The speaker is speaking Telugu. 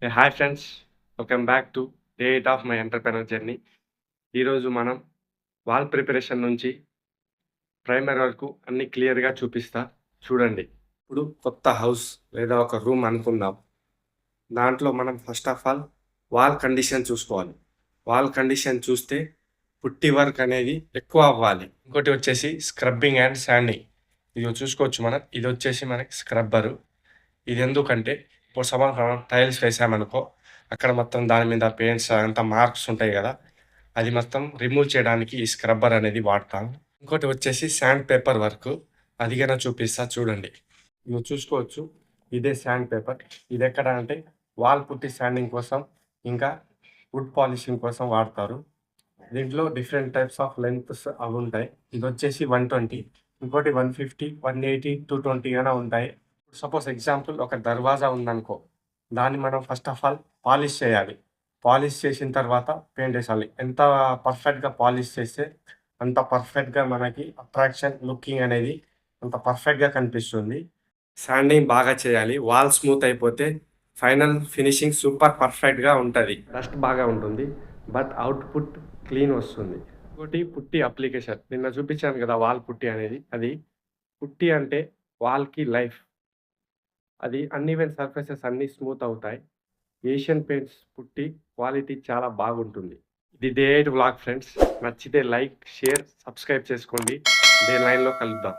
Hi friends, welcome back to day 8 of my entrepreneur journey. ఈరోజు మనం వాల్ ప్రిపరేషన్ నుంచి ప్రైమర్ వరకు అన్నీ క్లియర్‌గా చూపిస్తా. చూడండి. ఇప్పుడు కొత్త హౌస్ లేదా ఒక రూమ్ అనుకుందాం. దాంట్లో మనం first of all wall condition చూసుకోవాలి. వాల్ కండిషన్ చూస్తే పుట్టి వర్క్ అనేది ఎక్కువ అవ్వాలి. ఇంకోటి వచ్చేసి స్క్రబ్బింగ్ అండ్ శాండింగ్. ఇది చూసుకోవచ్చు మనం. ఇది వచ్చేసి మనకి స్క్రబ్బరు. ఇది ఎందుకంటే ఇప్పుడు సపోజ్ మనం టైల్స్ వేసామనుకో, అక్కడ మొత్తం దాని మీద పెయింట్స్ అంతా మార్క్స్ ఉంటాయి కదా! అది మొత్తం రిమూవ్ చేయడానికి ఈ స్క్రబ్బర్ అనేది వాడతాం. ఇంకోటి వచ్చేసి శాండ్ పేపర్ వర్క్. అది గన చూపిస్తా చూడండి. మీరు చూసుకోవచ్చు. ఇదే శాండ్ పేపర్. ఇది ఎక్కడ అంటే వాల్ పుట్టి శాండింగ్ కోసం, ఇంకా వుడ్ పాలిషింగ్ కోసం వాడతారు. దీంట్లో డిఫరెంట్ టైప్స్ ఆఫ్ లెంగ్త్స్ అవి ఉంటాయి. ఇది వచ్చేసి 120, ఇంకోటి 150, 180, 220 గాన ఉంటాయి. సపోజ్ ఎగ్జాంపుల్ ఒక దర్వాజా ఉందనుకో, దాన్ని మనం ఫస్ట్ ఆఫ్ ఆల్ పాలిష్ చేయాలి. పాలిష్ చేసిన తర్వాత పెయింట్ ఏసాలి. ఎంత పర్ఫెక్ట్‌గా పాలిష్ చేస్తే అంత పర్ఫెక్ట్‌గా మనకి అట్రాక్షన్, లుకింగ్ అనేది అంత పర్ఫెక్ట్‌గా కనిపిస్తుంది. శాండింగ్ బాగా చేయాలి. వాల్ స్మూత్ అయిపోతే ఫైనల్ ఫినిషింగ్ సూపర్ పర్ఫెక్ట్‌గా ఉంటది. డస్ట్ బాగా ఉంటుంది. బట్ అవుట్‌పుట్ క్లీన్ వస్తుంది. ఇంకోటి పుట్టి అప్లికేషన్. నిన్న చూపించాను కదా! వాల్ పుట్టి అనేది. అది పుట్టి అంటే వాల్‌కి లైఫ్. అది అన్‌ఈవెన్ సర్ఫేసెస్ అన్నీ స్మూత్ అవుతాయి. ఏషియన్ పెయింట్స్ పుట్టి క్వాలిటీ చాలా బాగుంటుంది. ఇది డే 8 వ్లాగ్ ఫ్రెండ్స్. నచ్చితే లైక్, షేర్, సబ్స్క్రైబ్ చేసుకోండి. డే 9లో కలుద్దాం.